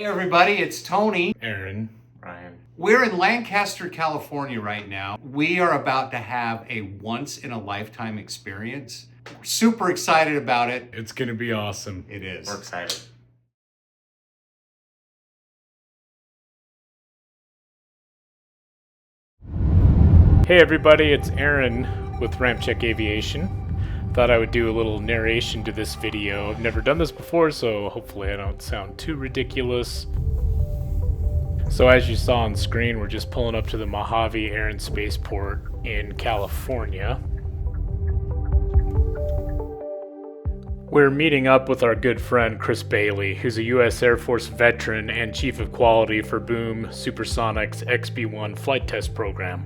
Hey everybody, it's Tony. Aaron. Ryan. We're in Lancaster, California right now. We are about to have a once-in-a-lifetime experience. We're super excited about it. It's gonna be awesome. It is. We're excited. Hey everybody, it's Aaron with RampCheck Aviation. Thought I would do a little narration to this video. I've never done this before, so hopefully I don't sound too ridiculous. So as you saw on screen, we're just pulling up to the Mojave Air Space Port in California. We're meeting up with our good friend Chris Bailey, who's a U.S. Air Force veteran and Chief of Quality for Boom Supersonic's XB-1 flight test program.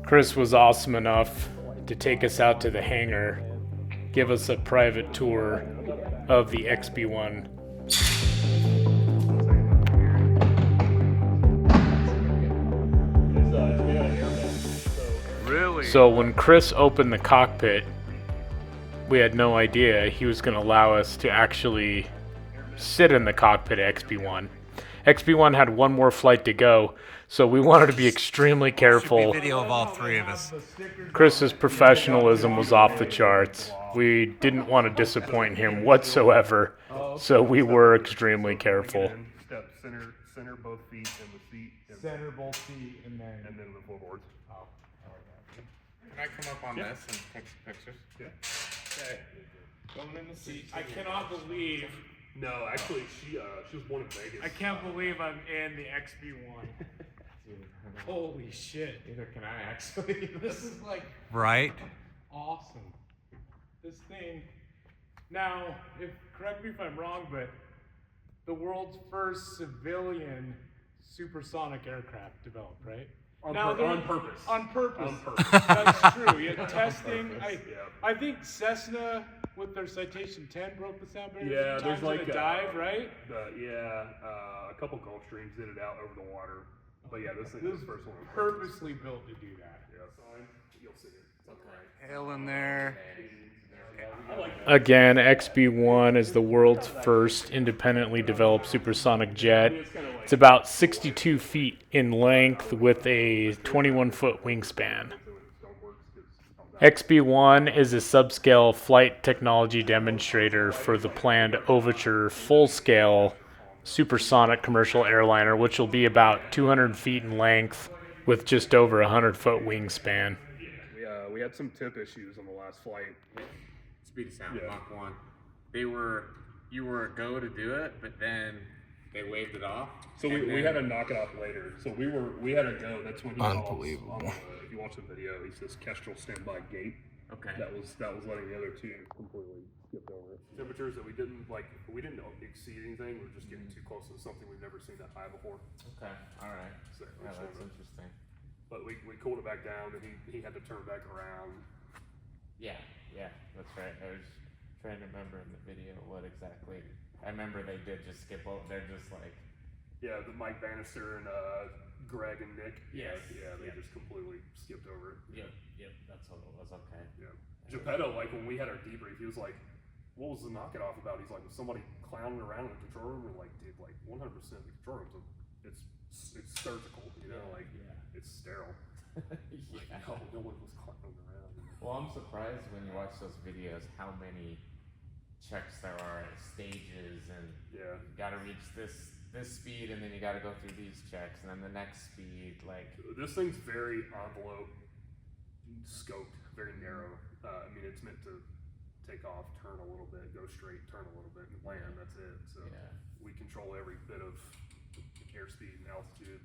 Chris was awesome enough to take us out to the hangar, give us a private tour of the XB-1. Really? So when Chris opened the cockpit, we had no idea he was going to allow us to actually sit in the cockpit of XB-1. XB-1 had one more flight to go, so we wanted to be extremely careful. Video of all three of us. Chris's professionalism was off the charts. We didn't want to disappoint him whatsoever, so we were extremely careful. Step center both feet in the seat. Center both feet and then the floorboards. Oh, Can I come up on this and take some pictures? Yeah. okay. Going in the seat. I cannot believe. No, actually, she was born in Vegas. I can't believe I'm in the XB-1. Holy shit. Neither can I actually. This is like Right? awesome. This thing. Now, correct me if I'm wrong, but the world's first civilian supersonic aircraft developed, right? On they're- purpose. On purpose. On purpose. That's true. Yeah, testing. purpose, I think Cessna with their Citation 10 broke the sound barrier. Yeah, a few there's times in like a dive, right? A couple Gulfstreams did it out over the water. But yeah, this thing This is the first one. purposely built to do that. Yeah, sign. You'll see it. It's on the right. Hail in there. Again, XB-1 is the world's first independently developed supersonic jet. It's about 62 feet in length with a 21-foot wingspan. XB-1 is a subscale flight technology demonstrator for the planned Overture full-scale supersonic commercial airliner, which will be about 200 feet in length with just over a 100-foot wingspan. We had some tip issues on the last flight. Speed of sound, Yeah. Mach 1. You were a go to do it, but then they waved it off. So we had to knock it off later. So we had to go. That's when he Unbelievable. calls if you watch the video, he says Kestrel standby gate. Okay. That was letting the other two completely skip over it. Temperatures that we didn't exceed anything. We were just getting too close to something we've never seen that high before. Okay. All right. So Yeah, that's interesting. But we cooled it back down, and he had to turn back around. Yeah, that's right. I was trying to remember in the video what exactly. I remember they did just skip over. They're just like. Yeah, the Mike Bannister and Greg and Nick. Yes. They just completely skipped over it. Yep. That's what it was. Okay. Yeah. Geppetto, like when we had our debrief, he was like, "What was the knock it off about?" He's like, "Was somebody clowning around in the control room?" We're like, "Dude, like 100% the control room, it's surgical, you know, it's sterile." Yeah. No one was clowning around. Well, I'm surprised when you watch those videos how many checks there are at stages, and Yeah. you got to reach this speed, and then you got to go through these checks, and then the next speed. Like, This thing's very envelope scoped, very narrow. I mean, it's meant to take off, turn a little bit, go straight, turn a little bit, and land. That's it. So Yeah. we control every bit of airspeed and altitude,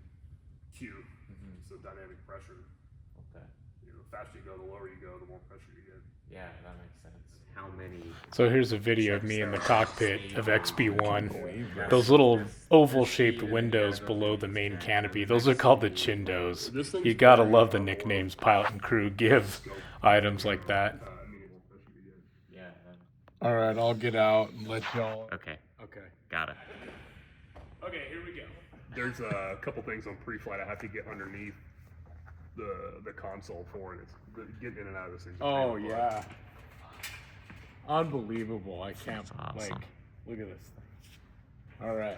Q. So dynamic pressure. okay, You know, the faster you go, the lower you go, the more pressure you get. yeah, that makes sense. How many? So here's a video of me in the cockpit of XB-1. Those little oval-shaped windows below the main canopy, those are called the chindos. You gotta love the nicknames pilot and crew give items like that. I mean, the more pressure you get. Yeah. All right, I'll get out and let y'all. Okay, Okay. got it. Okay, here we go. There's a couple things on pre-flight I have to get underneath the console for, and it's getting in and out of this thing. Oh yeah. Unbelievable. I can't That's awesome. Look at this thing. All right.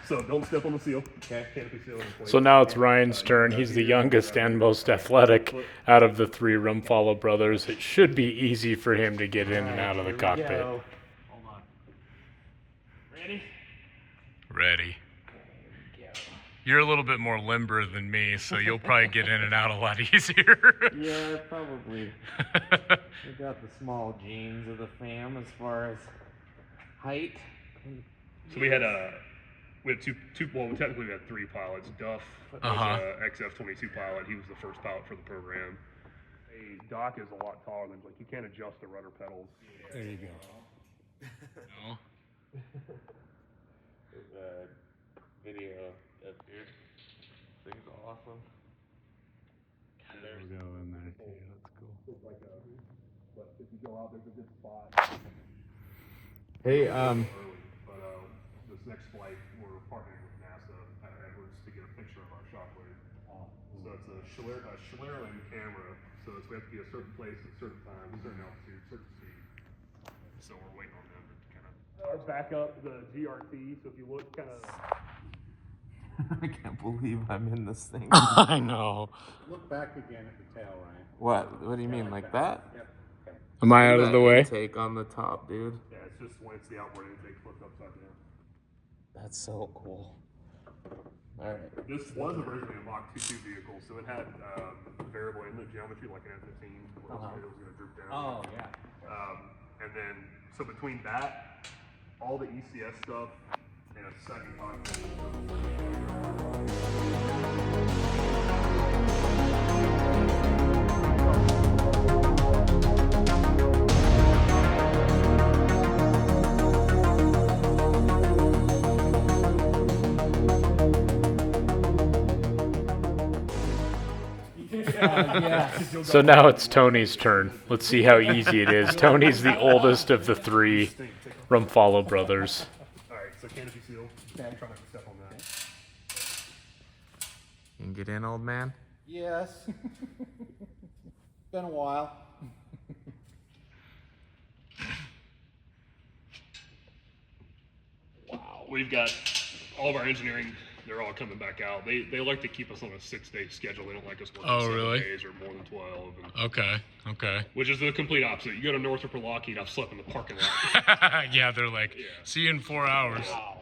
So don't step on the seal. Okay. Canopy seal in place. So now it's Ryan's turn. He's the youngest and most athletic out of the three Rumpfollow brothers. It should be easy for him to get in and out of the cockpit. Hold on. Ready? Ready. You're a little bit more limber than me, so you'll probably get in and out a lot easier. Yeah, probably. We got the small genes of the fam as far as height. So we had two. Well, technically we had three pilots. Duff was XF-22 pilot. He was the first pilot for the program. A dock is a lot taller than like you can't adjust the rudder pedals. There you go. No. There's a video of here. Thing's awesome. We'll go in there too. That's cool. It's like but if you go out, there's a good spot. Hey, But this next flight, we're partnering with NASA at Edwards to get a picture of our shockwave. So it's a Schlerling camera. So we have to be a certain place at a certain time, a certain altitude, certain speed. So we're waiting on them to kind of. Our backup, the GRT. So if you look, kind of. I can't believe I'm in this thing. I know. Look back again at the tail, Ryan. What do you mean, like that? Yep. Okay. Am I out of the way? Take on the top, dude. Yeah, it's just when it's the outboard intake flipped upside down. That's so cool. All right. This was originally a Mach 2.2 vehicle, so it had variable inlet geometry like an F-15, where it was going to droop down. Oh yeah. And then, so between that, all the ECS stuff, and a second cockpit. So now it's Tony's turn. Let's see how easy it is. Tony's the oldest of the three Rumpfollow brothers. Alright, so canopy seal. Try not to step on that. You can get in, old man? Yes. Been a while. Wow. We've got all of our engineering, they're all coming back out. They like to keep us on a 6-day schedule. They don't like us working 7 days or more than 12. Okay. Which is the complete opposite. You go to Northrop or Lockheed, I've slept in the parking lot. Yeah, they're like, see you in 4 hours. Wow.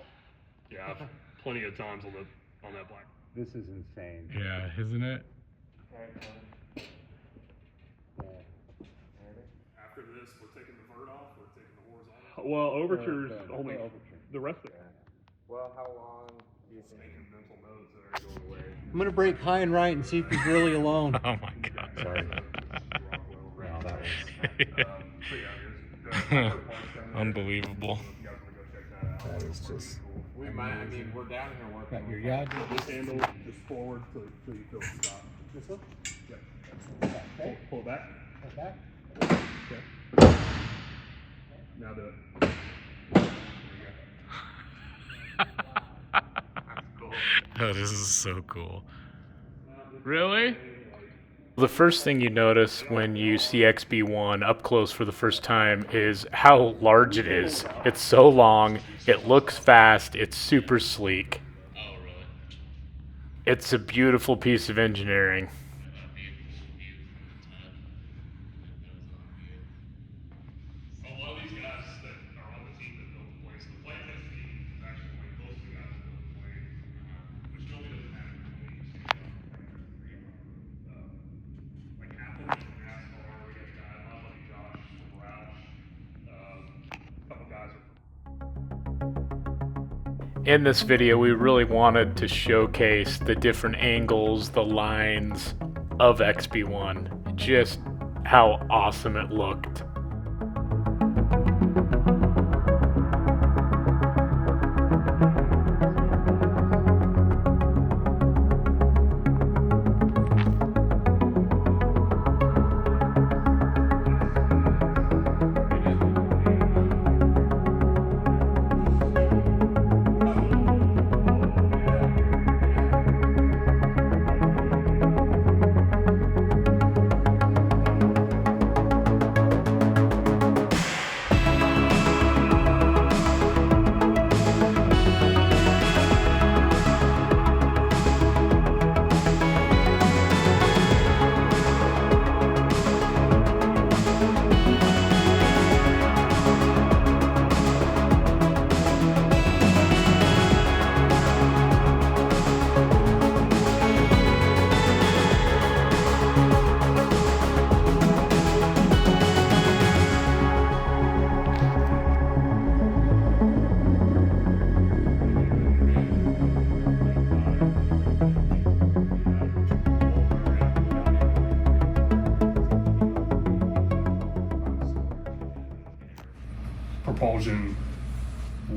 Yeah, plenty of times on that black. This is insane. Yeah, isn't it? After this, we're taking the vert off, we're taking the horizontal. Well, overture's only the rest of it. Well, how long do you think? Making mental notes that are going away. I'm gonna break high and right and see if he's really alone. Oh my god. Sorry. No, that was. Unbelievable. It's just. We might. I mean, we're down here working. Your yard. This handle just forward till you feel the stop. This one? Yep. Okay. Pull it back. Okay. Okay. Now do it. There you go. Cool. Oh, this is so cool. Really? The first thing you notice when you see XB-1 up close for the first time is how large it is. It's so long, it looks fast, it's super sleek. Oh, really? It's a beautiful piece of engineering. A lot of these guys that are on the team that built the planes, the flight test team is actually way close to the guys that built the planes, which normally doesn't happen when you see like Apple from NASCAR, we got a guy, my buddy Josh from Roush, a couple guys are. In this video, we really wanted to showcase the different angles, the lines of XB-1, just how awesome it looked.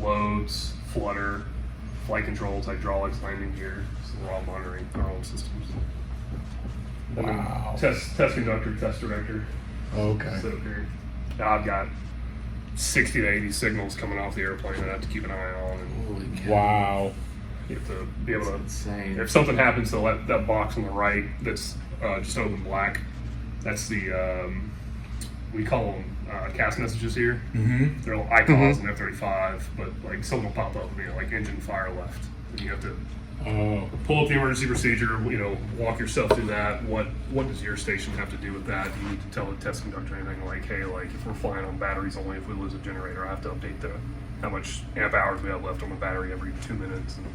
loads, flutter, flight controls, hydraulics, landing gear. So we're all monitoring our own systems. And Wow. then test conductor, test director. Okay. So here, now I've got 60 to 80 signals coming off the airplane that I have to keep an eye on. And Holy cow. Wow. you have to be able to, Insane. if something happens to that box on the right that's just open black, that's the, we call them cast messages here. Mm-hmm. They're icons in F-35, but like something will pop up, like engine fire left. And you have to pull up the emergency procedure, walk yourself through that. What does your station have to do with that? You need to tell the test conductor anything like, hey, like if we're flying on batteries only, if we lose a generator, I have to update how much amp hours we have left on the battery every 2 minutes. And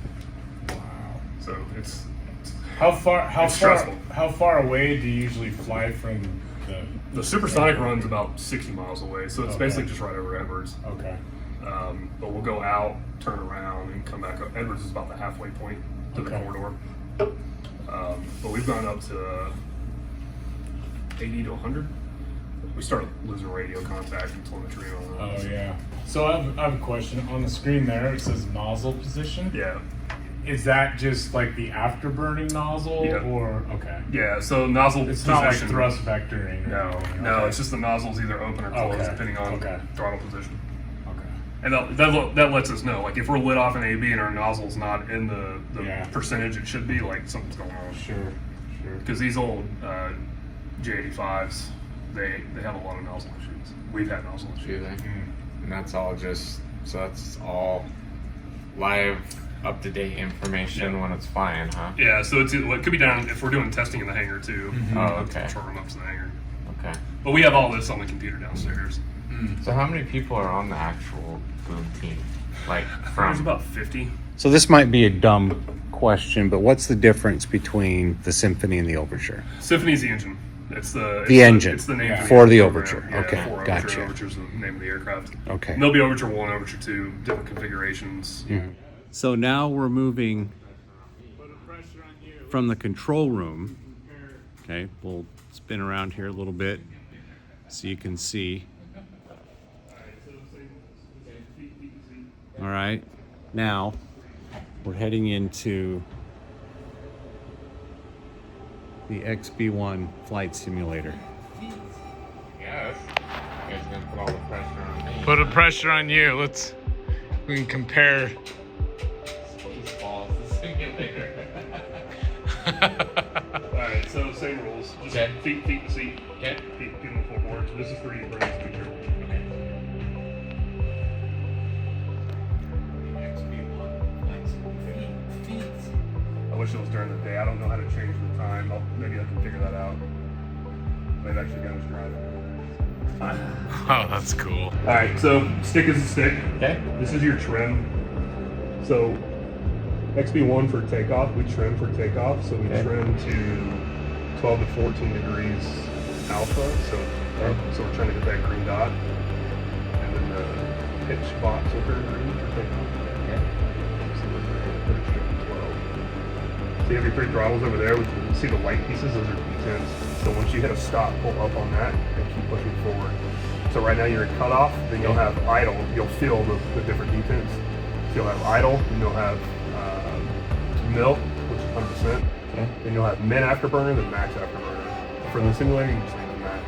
Wow. so it's How far stressful. how far away do you usually fly from the Supersonic runs about 60 miles away, so it's Okay. basically just right over Edwards. Okay. But we'll go out, turn around, and come back up. Edwards is about the halfway point to the Okay. corridor. But we've gone up to 80 to 100. We started losing radio contact and telemetry and all that. Oh yeah. So I have a question. On the screen there, it says nozzle position. Yeah. Is that just like the afterburning nozzle, Yeah. or okay? Yeah, so nozzle It's position. not like thrust vectoring. Or No, anything. no, Okay. it's just the nozzle's either open or closed Okay. depending on Okay. throttle position. Okay. And that lets us know, like if we're lit off in AB and our nozzle's not in the Yeah. percentage it should be, like something's going on. Sure. Because these old J85s, they have a lot of nozzle issues. We've had nozzle Do issues. they? And that's all that's all live, up-to-date information Yeah. when it's flying, huh? Yeah, so it could be down if we're doing testing in the hangar too. Oh, okay. Control room up to the hangar. Okay. But we have all this on the computer downstairs. So how many people are on the actual boom team? Like There's from about 50. So this might be a dumb question, but what's the difference between the Symphony and the Overture? Symphony's the engine. It's the engine It's the name Yeah. for the program. Overture. Yeah, Okay, for gotcha. Overture. Overture's the name of the aircraft. Okay. And there'll be Overture 1, Overture 2, different configurations. So now we're moving from the control room. Okay, we'll spin around here a little bit so you can see. All right, now we're heading into the XB-1 flight simulator. Yes. You guys gonna put all the pressure on me. Put a pressure on you. We can compare. These balls, the simulator. Alright, so same rules. Just Okay. feet to seat. Okay. Feet in the floorboard. This is for you, Brandon's picture. I wish it was during the day. I don't know how to change the time. Maybe I can figure that out. They've actually got us driving. Oh, that's cool. Alright, so stick is a stick. Okay. This is your trim. So XB-1 for takeoff, we trim for takeoff. So we trim to 12 to 14 degrees alpha. So we're trying to get that green dot. And then the pitch box will turn green for takeoff. So we're pretty strict to 12. So you have your three throttles over there, which you can see the white pieces, those are detents. So once you hit a stop, pull up on that and keep pushing forward. So right now you're at cutoff, then you'll have idle, you'll feel the different detents. So you'll have idle, and you'll have mil, which is 100%. Okay. Then you'll have min afterburner, then max afterburner. For the simulator, you just leave it max.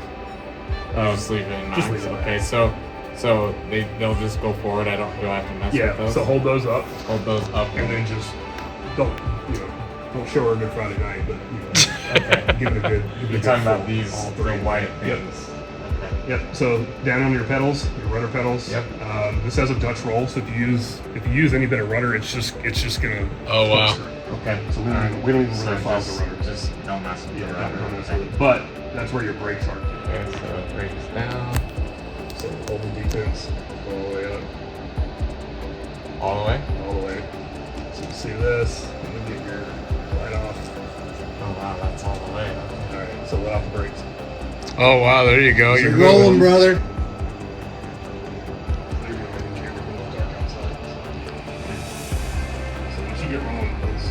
Oh, just leave it in Just max. leave it in Okay, max. so they'll just go forward. Do I have to mess with Yeah, those? so hold those up, Hold those up. and then just don't show her a good Friday night, but Okay. give it a good. You're talking about these, all the three. white Yep. things. Yep. So down on your pedals, your rudder pedals. Yep. This has a Dutch roll, so if you use any bit of rudder, it's just gonna. Oh, wow. cluster. Okay. So we don't even So really follow the just, rudder. just don't mess with Yeah, the don't rudder. mess with it. But that's where your brakes are. Okay, so it breaks down So hold the defense all the way up, all the way. all the way. So you see this, and then get your light off. Oh wow, that's all the way. All right. So let off the brakes. Oh wow, there you go. You're Rolling, brother. So once you get rolling, it's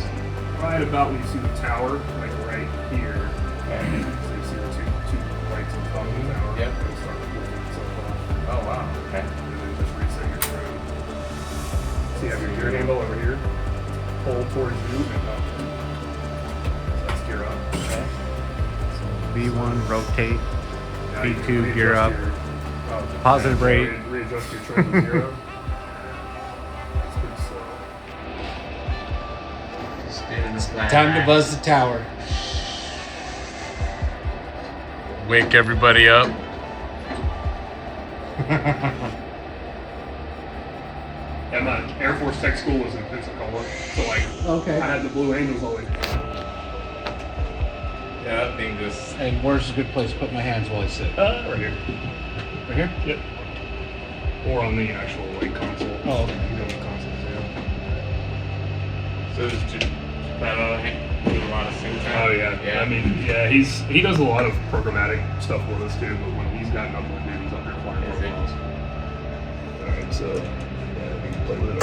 right about when you see the tower, like right here. Okay. So you see the two lights on top of the tower. Yep. It'll start moving itself off. Oh wow. Okay. And then just reset your trim. So you have your gear handle over here. Pull towards you and up. So that's gear up. Okay. So B1, rotate. Now you can B2, gear up. your, Positive rate. Readjust your trim to zero. It's pretty slow. Time to buzz the tower. Wake everybody up. And my Air Force Tech School was in Pensacola, so like Okay. I had the Blue Angels always. Yeah, that thing just. And where's a good place to put my hands while I sit? Right here. Right here? Yep. Or on the actual like console. Oh, okay. You go on the console, yeah. So it's just do a lot of sync time. Oh yeah. Yeah. I mean, yeah, he does a lot of programmatic stuff with us too. But when he's got nothing to do, he's up there flying Is it? profiles. All right, so yeah, we can play with it.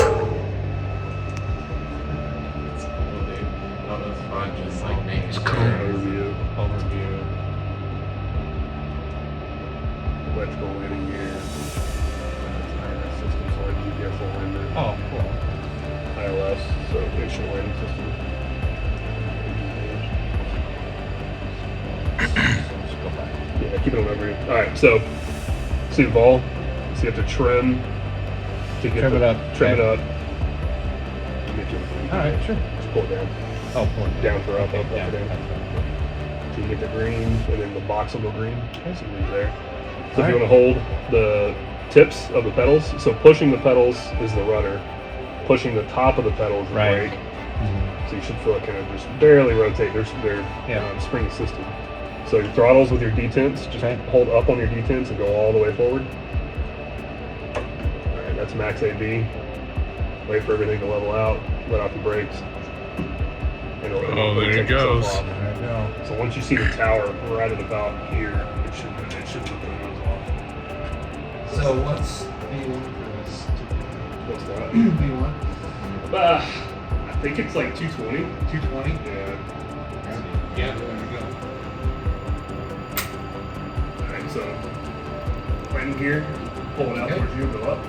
It's cool, dude. That was fun, just like making It's sure. cool. Overview, Overview. electrical landing gear, systems like GPS alignment, Oh, cool. ILS, so instrument landing system. Yeah, keep it on overview. All right, so see the ball. So you have to trim to get Trim it up, Trim it okay. up. Get your- All right, sure. Just pull it down. Oh, cool. Down for up, up, Yeah, up, down. that's fine. So you get the green, and then the box will go green. So leave it there. So if Alright. you want to hold the tips of the pedals, so pushing the pedals is the rudder, pushing the top of the pedal is the Right. brake. So you should feel it kind of just barely rotate. They're Yeah. spring assisted. So your throttles with your detents, just Okay. hold up on your detents and go all the way forward. Alright, that's max AB. Wait for everything to level out. Let off the brakes. And it'll there it take itself goes. off. There we go. So once you see the tower right at about here, it should let the nose off. So what's B1 for this? What's that? B1? I think it's like 220. 220? Yeah. Yeah, there we go. Alright, so landing gear, pull it out Okay. towards you, go up.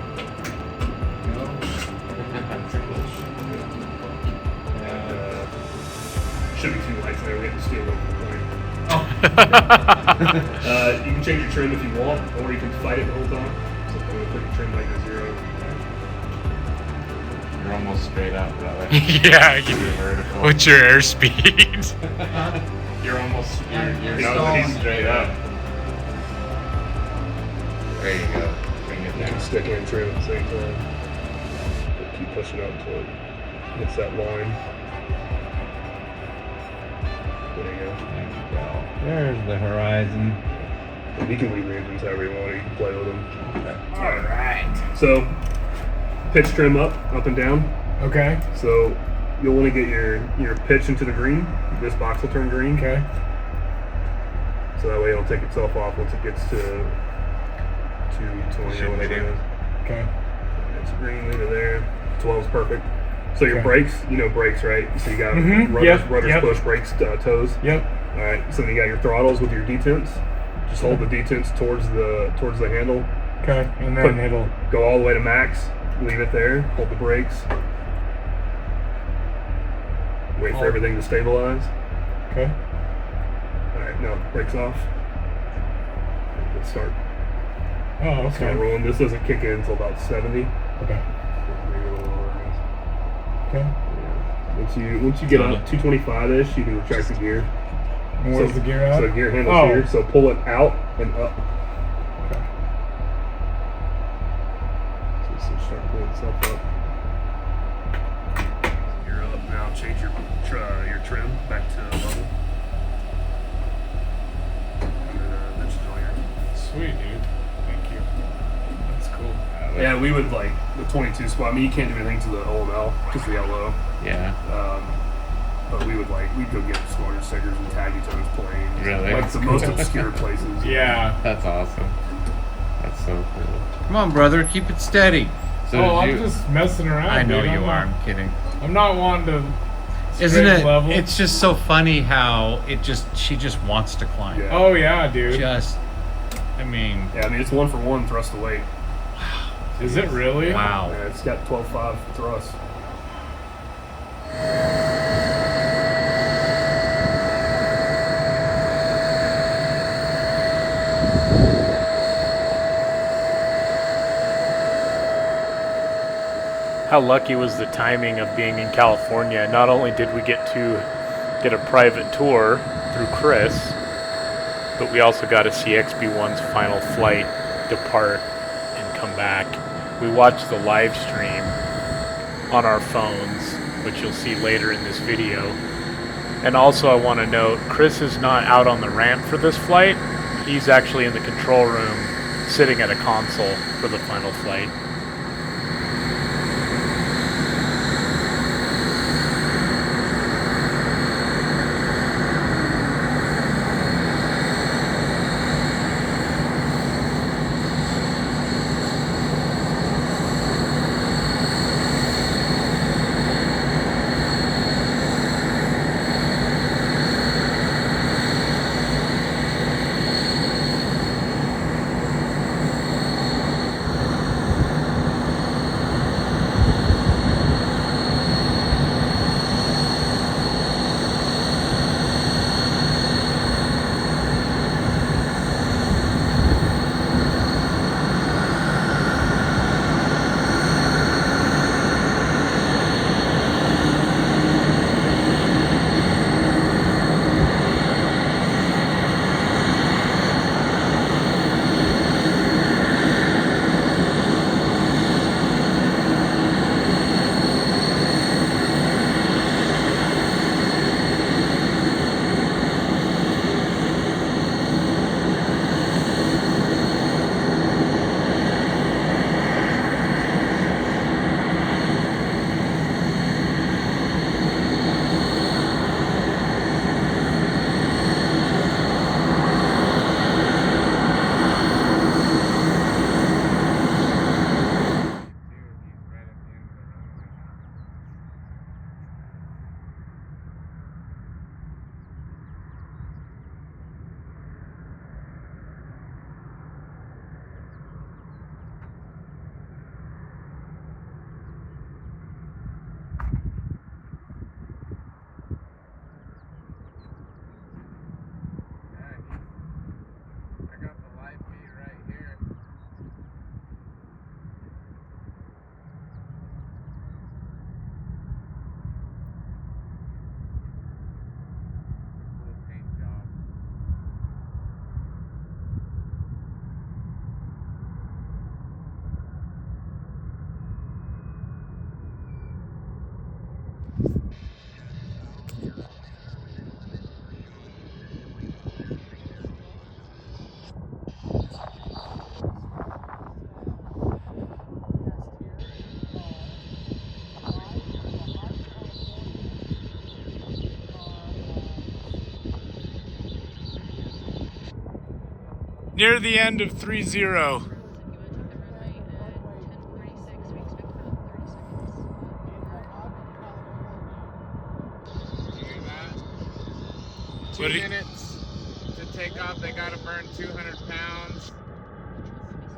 Should be two lights there. We have to steal one from the plane. You can change your trim if you want, or you can fight it the whole time. So I'm going to put your trim like to 0. You're almost straight up, brother. Yeah. You're vertical. What's your airspeed? You're almost. You're Stalling. straight up. There you go. Bring it You can down. stick and trim at the same time. Keep pushing up until it hits that line. There you go. There's the horizon. And you can leave the engines however you want. You can play with them. Alright. So, pitch trim up and down. Okay. So, you'll want to get your pitch into the green. This box will turn green. Okay. So that way it'll take itself off once it gets to 220 or whatever it is. Okay. It's green, leave it there. 12 is perfect. So your Okay. brakes, you know brakes, right? So you got rudders, Yep, rudders yep. push, brakes, toes. Yep. All right. So then you got your throttles with your detents. Just hold the detents towards the handle. Okay. And Put- then it'll. Go all the way to max. Leave it there. Hold the brakes. Wait for everything to stabilize. Okay. All right. Now brakes off. Let's start. Oh, Start okay. rolling. This doesn't kick in until about 70. Okay. Okay. Once you get up 225-ish, you can retract the gear. And where's the gear at? So gear handle's Oh. here. So pull it out and up. Okay. So this will start pulling itself up. You're up now. Change your trim back to level. And then that should all your. Sweet, dude. Thank you. That's cool. Yeah, we would like the 22 spot. I mean, you can't do anything to the OML because we got low. Yeah. But we'd go get snorter stickers and tag each other's planes. Really? Like the most obscure places. Yeah. That's awesome. That's so cool. Come on, brother. Keep it steady. So Oh, I'm did you, just messing around. I know dude. you I'm are. not- I'm kidding. I'm not wanting to. Isn't straight it? Level. It's just so funny how she just wants to climb. Yeah. Oh yeah, dude. Just. I mean. Yeah, I mean it's 1 for 1 thrust to weight. Is it really? Wow. Yeah, it's got 12.5 thrust. How lucky was the timing of being in California? Not only did we get to get a private tour through Chris, but we also got to see XB-1's final flight depart and come back. We watched the live stream on our phones, which you'll see later in this video. And also I want to note, Chris is not out on the ramp for this flight. He's actually in the control room sitting at a console for the final flight. Near the end of 3-0. Two minutes to take off. They got to burn 200 pounds.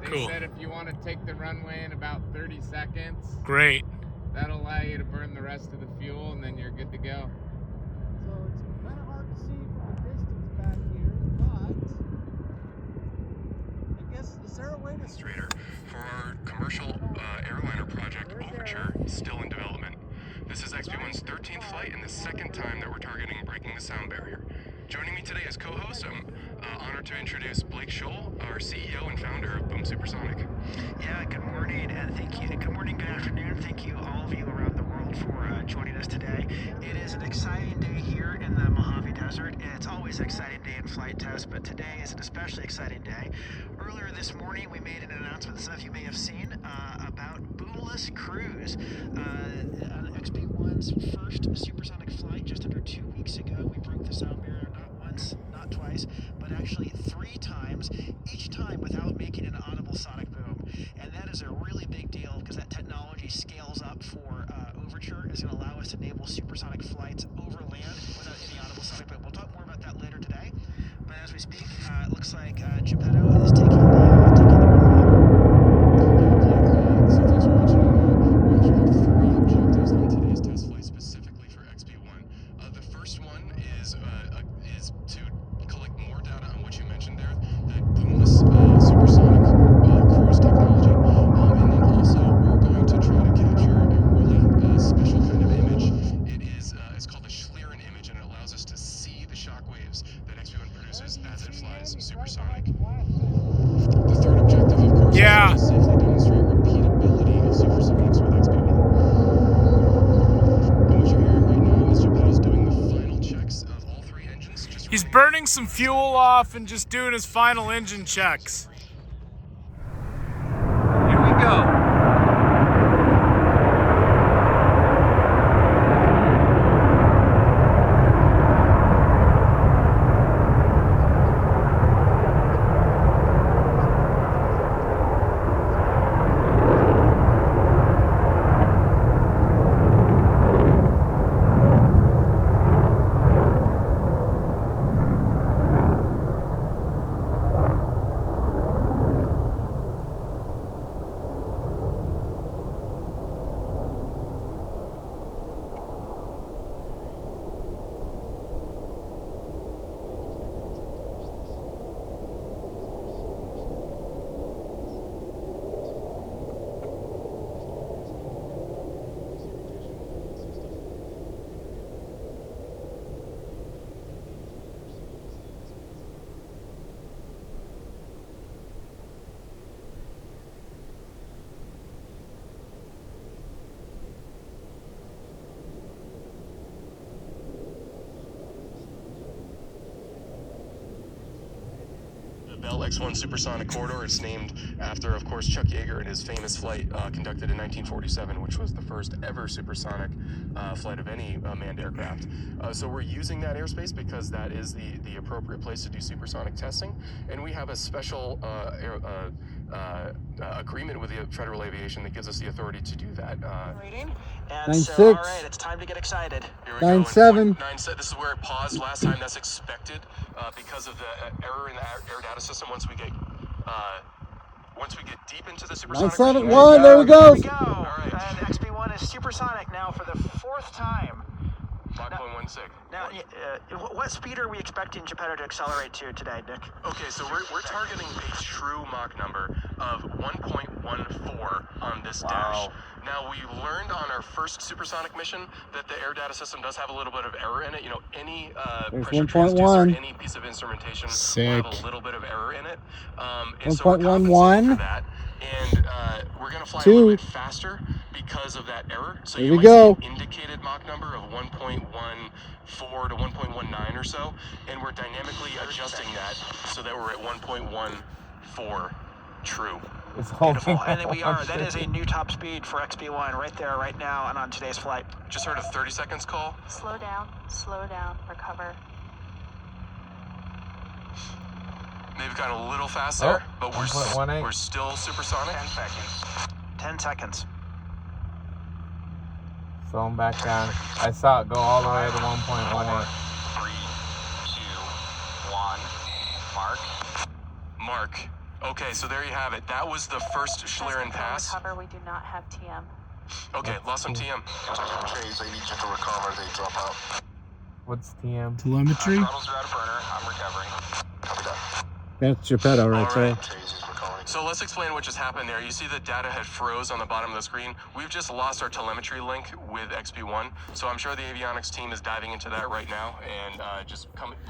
They Cool. said if you want to take the runway in about 30 seconds, Great. that'll allow you to burn the rest of the fuel, and then you're good to go. So it's kind of hard to see from a distance back here, but I guess, is there a way to... Demonstrator for our commercial airliner project Overture, still in development. This is XB-1's 13th flight and the second time that we're targeting breaking the sound barrier. Joining me today as co-host, I'm honored to introduce Blake Scholl, our CEO and founder of Boom Supersonic. Yeah, good morning, and thank you. Good morning, good afternoon. Thank you, all of you around the world, for joining us today. It is an exciting day here in the Mojave Desert. It's always an exciting day in flight test, but today is an especially exciting day. Earlier this morning, we made an announcement that some of you may have seen about Boomless Cruise. On XB-1's first supersonic flight just under 2 weeks ago, we broke the sound barrier not once, not twice, but actually 3 times, each time without making an audible sonic boom. And that is a really big deal because that technology scales up for Overture. It's going to allow us to enable supersonic flights over land without any audible sonic boom. We'll talk more about that later today. But as we speak, it looks like Geppetto is taking the runway. burning some fuel off and just doing his final engine checks. Here we go. Bell X-1 Supersonic corridor. It's named after, of course, Chuck Yeager and his famous flight conducted in 1947, which was the first ever supersonic flight of any manned aircraft. So we're using that airspace because that is the appropriate place to do supersonic testing, and we have a special agreement with the Federal Aviation that gives us the authority to do that. And so, all right, it's time to get excited. Here we go. 9-7. 9-7. This is where it paused last time. That's expected because of the error in the air data system. Once we get deep into the supersonic. 9-7-1. There we go. There we go. All right. And XB-1 is supersonic now for the 4th time. 5.16. Now, what speed are we expecting Geppetto to accelerate to today, Dick? Okay, so we're targeting a true Mach number of 1.14 on this dash. Now, we learned on our first supersonic mission that the air data system does have a little bit of error in it. You know, any pressure transducer, any piece of instrumentation will have a little bit of error in it. And so we're compensating for that. And we're going to fly a little bit faster because of that error. So Here you we might go. see an indicated Mach number of 1.14 to 1.19 or so, and we're dynamically adjusting that so that we're at 1.14 true. Beautiful. And then we are. That is a new top speed for XB-1 right there, right now, and on today's flight. Just heard a 30 seconds call. Slow down, recover. Maybe got a little fast there, but we're still supersonic. 10 seconds. 10 seconds. Slow him back down. I saw it go all the way to 1.18. 3, 2, 1. Mark. Okay, so there you have it. That was the first Schlieren pass. Recover, we do not have TM. Okay, lost some TM. They need you to recover. They drop out. What's TM? Telemetry. Throttles are out of burner. I'm recovering. Copy that. That's Geppetto right All there. right. So let's explain what just happened there. You see the data had froze on the bottom of the screen. We've just lost our telemetry link with XB-1. So I'm sure the avionics team is diving into that right now and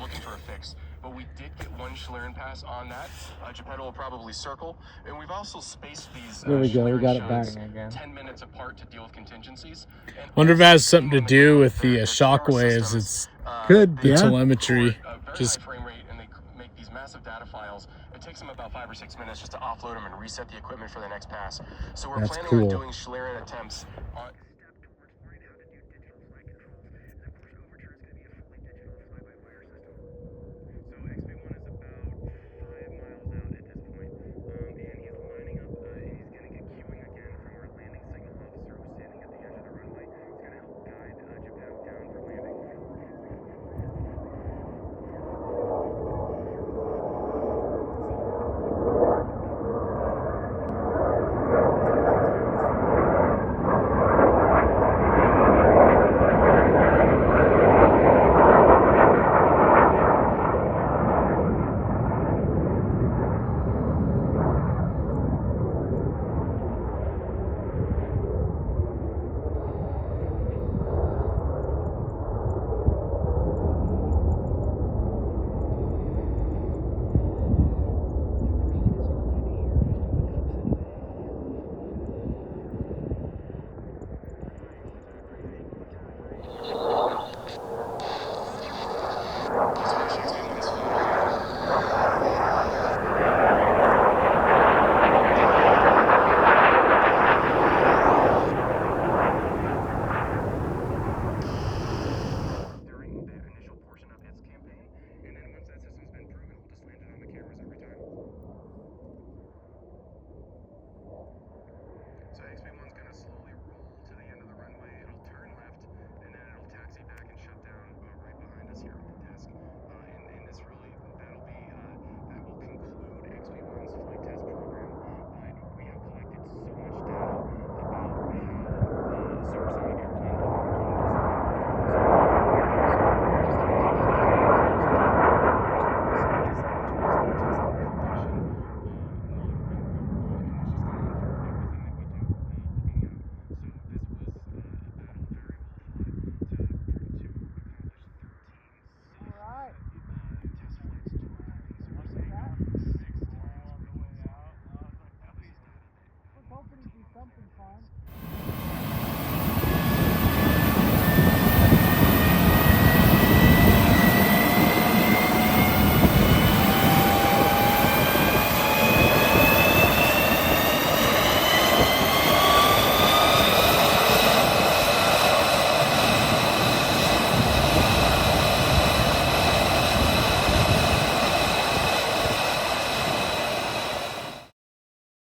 looking for a fix. But we did get one Schlieren pass on that. Geppetto will probably circle. And we've also spaced these There we go. We got it back. 10 minutes apart to deal with contingencies. And Wonder if it has something to do with the shock waves. It's Could, the yeah. telemetry. Very Just high frame rate, and they make these massive data files. It takes them about 5 or 6 minutes just to offload them and reset the equipment for the next pass. So we're That's planning cool. on doing Schlieren attempts on. something fun.